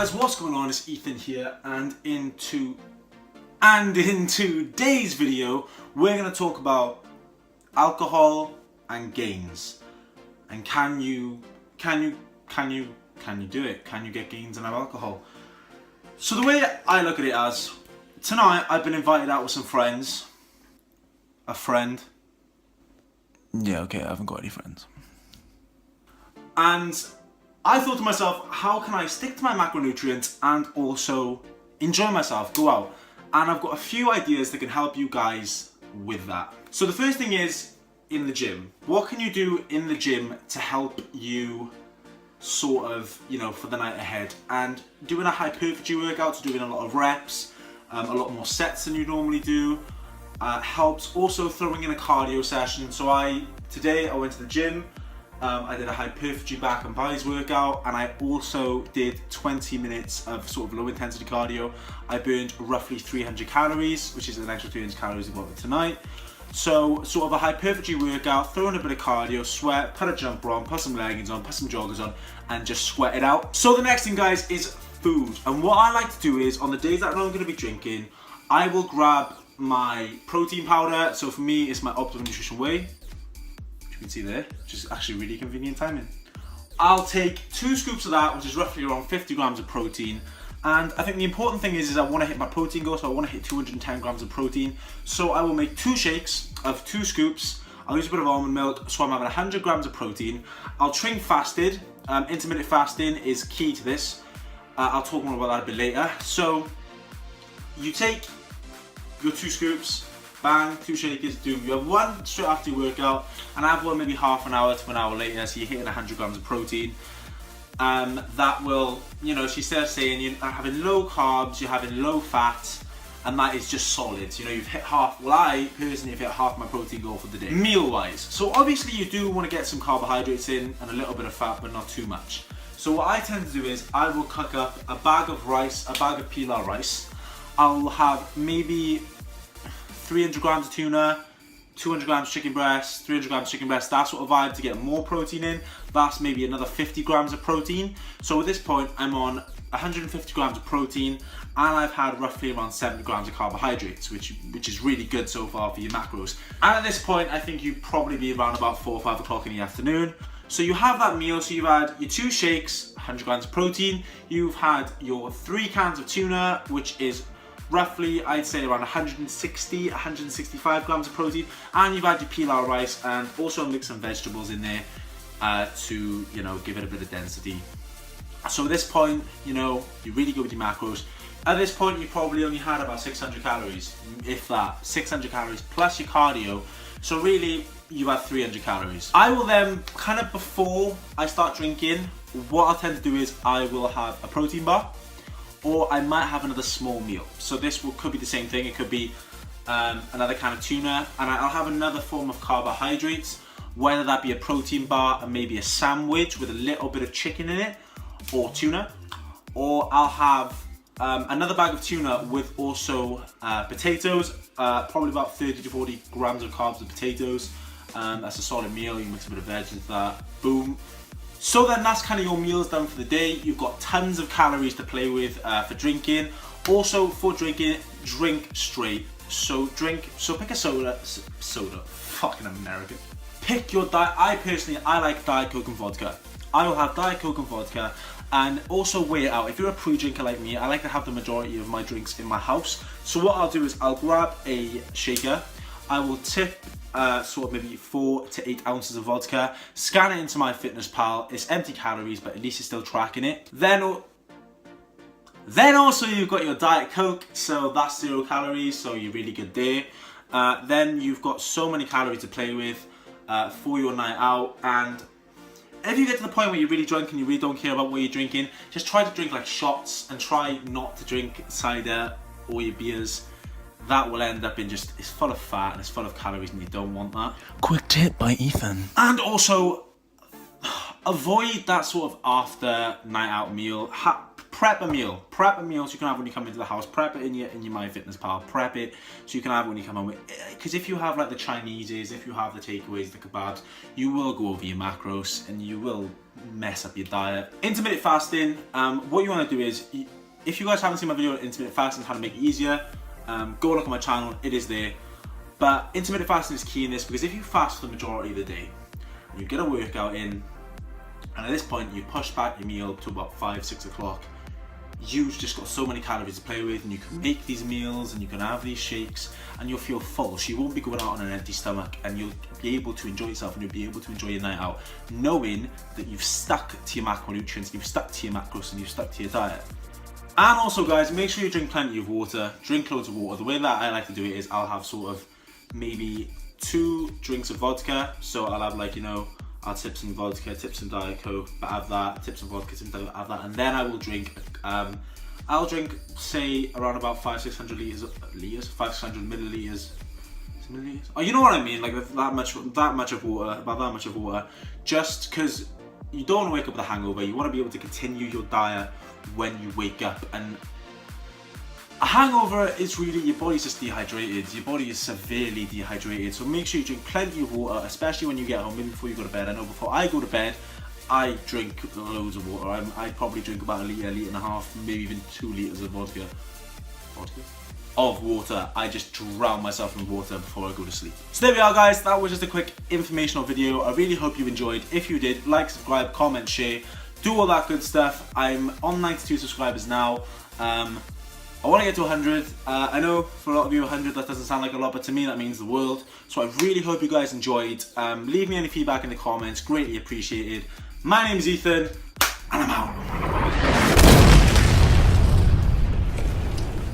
guys, what's going on? It's Ethan here, and in today's video we're going to talk about alcohol and GAINZ. And can you do it? Can you get GAINZ and have alcohol? So the way I look at it as, tonight I've been invited out with some friends. A friend. Yeah, okay, I haven't got any friends. And I thought to myself, how can I stick to my macronutrients and also enjoy myself, go out? And I've got a few ideas that can help you guys with that. So the first thing is in the gym. What can you do in the gym to help you sort of, for the night ahead? And doing a hypertrophy workout, so doing a lot of reps, a lot more sets than you normally do, helps. Also throwing in a cardio session. So today I went to the gym. I did a hypertrophy back and buys workout, and I also did 20 minutes of sort of low intensity cardio. I burned roughly 300 calories, which is an extra 300 calories above tonight. So sort of a hypertrophy workout, throw in a bit of cardio, sweat, put a jumper on, put some leggings on, put some joggers on, and just sweat it out. So the next thing, guys, is food. And what I like to do is, on the days that I know I'm going to be drinking, I will grab my protein powder. So for me, it's my Optimum Nutrition Whey. You can see there, which is actually really convenient timing. I'll take 2 scoops of that, which is roughly around 50 grams of protein. And I think the important thing is I want to hit my protein goal, so I want to hit 210 grams of protein. So I will make 2 shakes of 2 scoops. I'll use a bit of almond milk, so I'm having 100 grams of protein. I'll train fasted. Intermittent fasting is key to this. I'll talk more about that a bit later. So you take your 2 scoops, bang, 2 shakers, do. You have one straight after your workout, and I have one maybe half an hour to an hour later, so you're hitting 100 grams of protein. That will, she starts saying you're having low carbs, you're having low fat, and that is just solid. You've hit half, well, I personally have hit half my protein goal for the day. Meal-wise, so obviously you do want to get some carbohydrates in and a little bit of fat, but not too much. So what I tend to do is I will cook up a bag of rice, a bag of pilau rice. I'll have maybe 300 grams of tuna, 200 grams chicken breast, 300 grams chicken breast, that sort of vibe to get more protein in. That's maybe another 50 grams of protein. So at this point, I'm on 150 grams of protein, and I've had roughly around 70 grams of carbohydrates, which is really good so far for your macros. And at this point, I think you'd probably be around about 4 or 5 o'clock in the afternoon. So you have that meal, so you've had your 2 shakes, 100 grams of protein, you've had your 3 cans of tuna, which is roughly, I'd say around 160, 165 grams of protein, and you've had your pilau rice, and also mix some vegetables in there to, give it a bit of density. So at this point, you're really good with your macros. At this point, you probably only had about 600 calories, if that, 600 calories plus your cardio. So really, you have 300 calories. I will then, kind of before I start drinking, what I'll tend to do is I will have a protein bar, or I might have another small meal. So this could be the same thing. It could be another can of tuna, and I'll have another form of carbohydrates, whether that be a protein bar and maybe a sandwich with a little bit of chicken in it, or tuna, or I'll have another bag of tuna with also potatoes, probably about 30 to 40 grams of carbs of potatoes. That's a solid meal. You mix a bit of veg with that, boom. So then that's kind of your meals done for the day. You've got tons of calories to play with for drinking. Also for drinking, drink straight. So pick a soda, fucking American. Pick your diet. I like Diet Coke and vodka. I will have Diet Coke and vodka, and also weigh it out. If you're a pre-drinker like me, I like to have the majority of my drinks in my house. So what I'll do is I'll grab a shaker. I will tip sort of maybe 4 to 8 ounces of vodka, scan it into MyFitnessPal. It's empty calories, but at least it's still tracking it. Then also you've got your Diet Coke, so that's 0 calories, so you're really good there. Then you've got so many calories to play with for your night out. And if you get to the point where you're really drunk and you really don't care about what you're drinking, just try to drink like shots and try not to drink cider or your beers. That will end up in it's full of fat and it's full of calories, and you don't want that. Quick tip by Ethan. And also, avoid that sort of after night out meal. prep a meal. Prep a meal so you can have when you come into the house. Prep it in your MyFitnessPal. Prep it so you can have when you come home. Because if you have like the Chineses, if you have the takeaways, the kebabs, you will go over your macros and you will mess up your diet. Intermittent fasting, what you want to do is, if you guys haven't seen my video on intermittent fasting, how to make it easier, go look at my channel, it is there. But intermittent fasting is key in this, because if you fast for the majority of the day, you get a workout in, and at this point you push back your meal to about 5-6 o'clock, you've just got so many calories to play with, and you can make these meals and you can have these shakes and you'll feel full, so you won't be going out on an empty stomach, and you'll be able to enjoy yourself and you'll be able to enjoy your night out knowing that you've stuck to your macronutrients, you've stuck to your macros, and you've stuck to your diet. And also guys, make sure you drink plenty of water, drink loads of water. The way that I like to do it is I'll have sort of maybe 2 drinks of vodka, so I'll have like, you know, I'll tip some vodka, tip some Diet Coke, but have that, tip some vodka, tip some Diet, have that, and then I will drink, I'll drink, say, around about 500-600 milliliters, oh, you know what I mean, like that much of water, about that much of water, just because you don't want to wake up with a hangover, you want to be able to continue your diet when you wake up. And a hangover is really, your body's just dehydrated, your body is severely dehydrated, so make sure you drink plenty of water, especially when you get home, maybe before you go to bed. I know before I go to bed, I drink loads of water. I probably drink about a litre and a half, maybe even 2 litres of vodka. Of water. I just drown myself in water before I go to sleep. So there we are guys, that was just a quick informational video. I really hope you enjoyed. If you did, like, subscribe, comment, share, do all that good stuff. I'm on 92 subscribers now. I want to get to 100. I know for a lot of you 100 that doesn't sound like a lot, but to me that means the world. So I really hope you guys enjoyed. Leave me any feedback in the comments, greatly appreciated. My name is Ethan, and I'm out.